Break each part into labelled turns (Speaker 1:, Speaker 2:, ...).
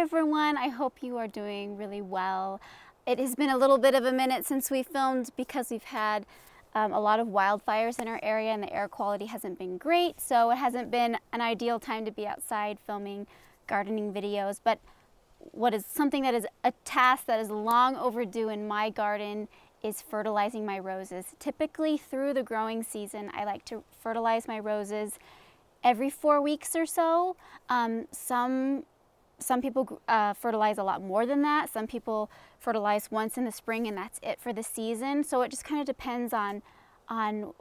Speaker 1: everyone. I hope you are doing really well. It has been a little bit of a minute since we filmed because we've had a lot of wildfires in our area and the air quality hasn't been great, so it hasn't been an ideal time to be outside filming gardening videos. But what is something that is a task that is long overdue in my garden is fertilizing my roses. Typically through the growing season, I like to fertilize my roses every 4 weeks or so. Some people fertilize a lot more than that. Some people fertilize once in the spring and that's it for the season. So it just kind of depends on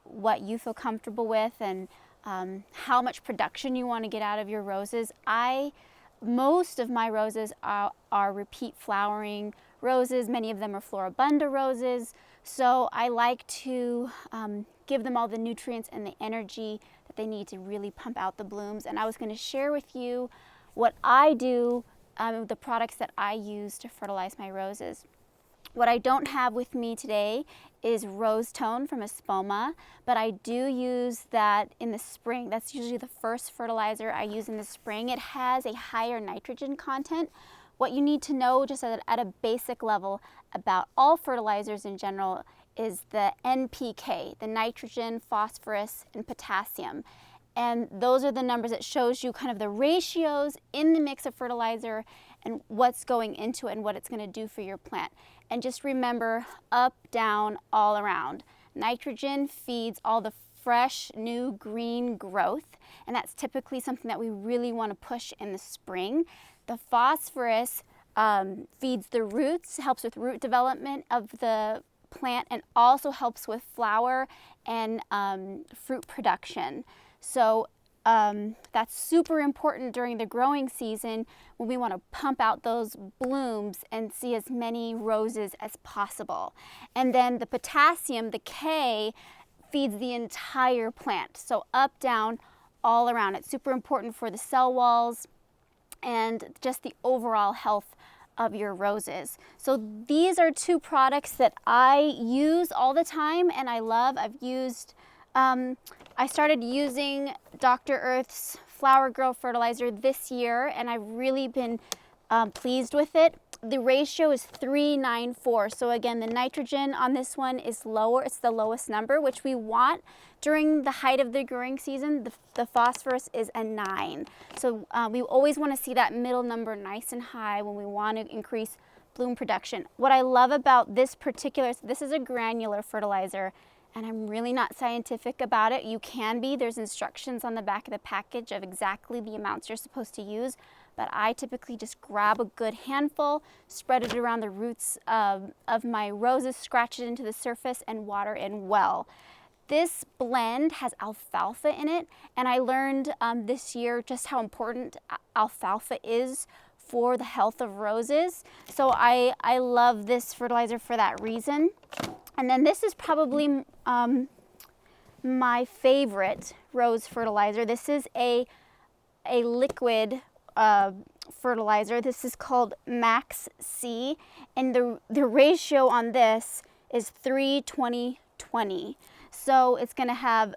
Speaker 1: what you feel comfortable with and how much production you want to get out of your roses. Most of my roses are repeat flowering roses. Many of them are floribunda roses. So I like to give them all the nutrients and the energy that they need to really pump out the blooms. And I was going to share with you what I do, the products that I use to fertilize my roses. What I don't have with me today is RoseTone from Espoma, but I do use that in the spring. That's usually the first fertilizer I use in the spring. It has a higher nitrogen content. What you need to know just at a basic level about all fertilizers in general is the NPK, the nitrogen, phosphorus, and potassium. And those are the numbers that shows you kind of the ratios in the mix of fertilizer and what's going into it and what it's going to do for your plant. And just remember, up, down, all around. Nitrogen feeds all the fresh, new green growth, and that's typically something that we really want to push in the spring. The phosphorus feeds the roots, helps with root development of the plant, and also helps with flower and fruit production. So that's super important during the growing season when we want to pump out those blooms and see as many roses as possible. And then the potassium, the K, feeds the entire plant. So up, down, all around. It's super important for the cell walls and just the overall health of your roses. So these are two products that I use all the time and I love. I started using Dr. Earth's Flower Grow Fertilizer this year and I've really been pleased with it. The ratio is 3:9:4. So again, the nitrogen on this one is lower. It's the lowest number, which we want during the height of the growing season. The phosphorus is a 9. So we always want to see that middle number nice and high when we want to increase bloom production. What I love about this is a granular fertilizer, and I'm really not scientific about it. You can be. There's instructions on the back of the package of exactly the amounts you're supposed to use, but I typically just grab a good handful, spread it around the roots of my roses, scratch it into the surface, and water in well. This blend has alfalfa in it, and I learned this year just how important alfalfa is for the health of roses. So I love this fertilizer for that reason. And then this is probably my favorite rose fertilizer. This is a liquid fertilizer. This is called MAXSEA, and the ratio on this is 3:20:20. So it's going to have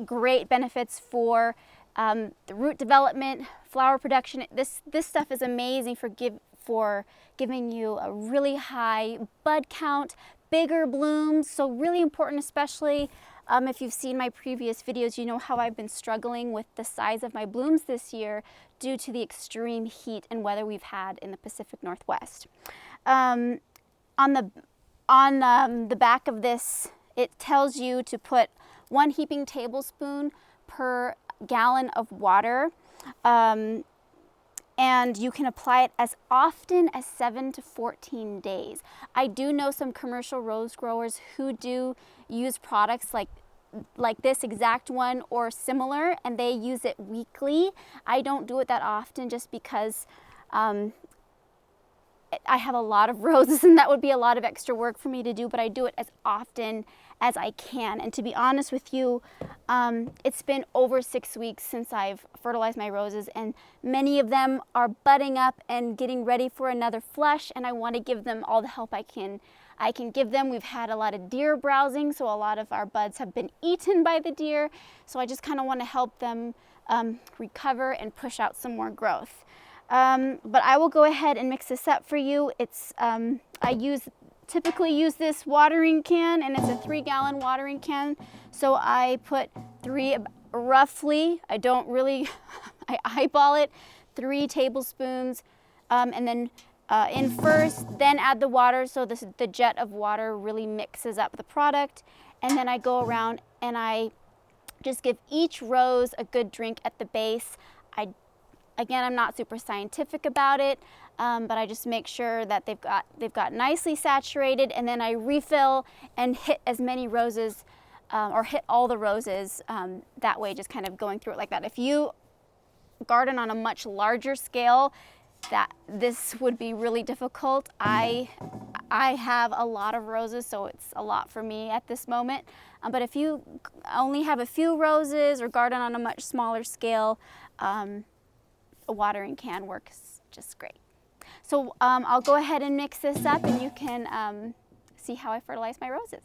Speaker 1: great benefits for the root development, flower production. This stuff is amazing for giving you a really high bud count, bigger blooms. So really important, especially if you've seen my previous videos, you know how I've been struggling with the size of my blooms this year due to the extreme heat and weather we've had in the Pacific Northwest. On the back of this, it tells you to put 1 heaping tablespoon per gallon of water, and you can apply it as often as 7 to 14 days. I do know some commercial rose growers who do use products like this exact one or similar, and they use it weekly. I don't do it that often just because I have a lot of roses and that would be a lot of extra work for me to do, but I do it as often as I can. And to be honest with you, it's been over 6 weeks since I've fertilized my roses, and many of them are budding up and getting ready for another flush, and I want to give them all the help I can give them. We've had a lot of deer browsing, so a lot of our buds have been eaten by the deer, so I just kind of want to help them recover and push out some more growth. But I will go ahead and mix this up for you. It's I typically use this watering can, and it's a 3-gallon watering can. So I put roughly, I don't really, I eyeball it, 3 tablespoons, and then in first, then add the water, so the jet of water really mixes up the product. And then I go around and I just give each rose a good drink at the base. Again, I'm not super scientific about it, but I just make sure that they've got nicely saturated, and then I refill and hit as many roses, or hit all the roses, that way, just kind of going through it like that. If you garden on a much larger scale, this would be really difficult. I have a lot of roses, so it's a lot for me at this moment. But if you only have a few roses or garden on a much smaller scale, a watering can works just great. So I'll go ahead and mix this up, and you can see how I fertilize my roses.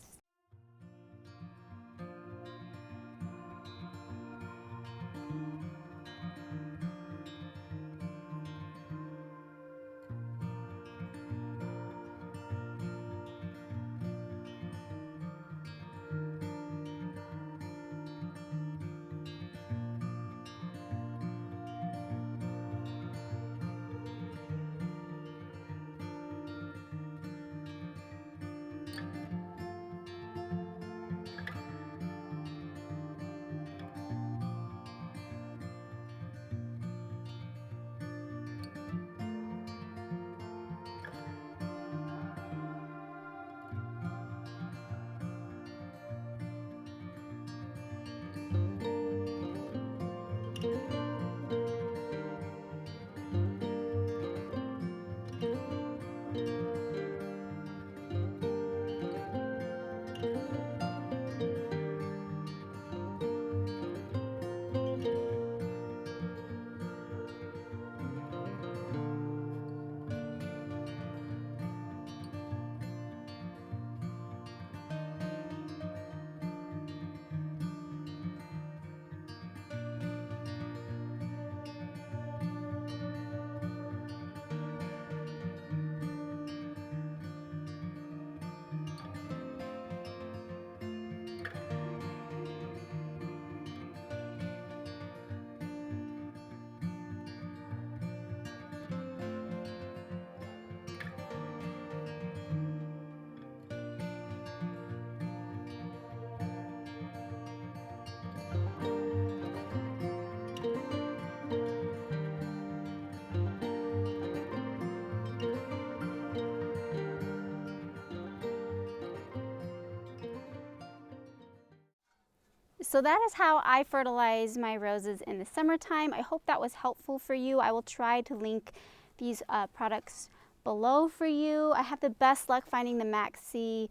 Speaker 1: So that is how I fertilize my roses in the summertime. I hope that was helpful for you. I will try to link these products below for you. I have the best luck finding the MAXSEA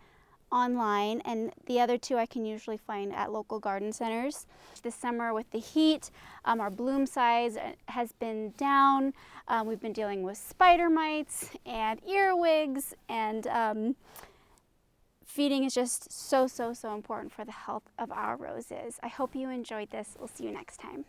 Speaker 1: online, and the other two I can usually find at local garden centers. This summer with the heat, our bloom size has been down. We've been dealing with spider mites and earwigs, and feeding is just so important for the health of our roses. I hope you enjoyed this. We'll see you next time.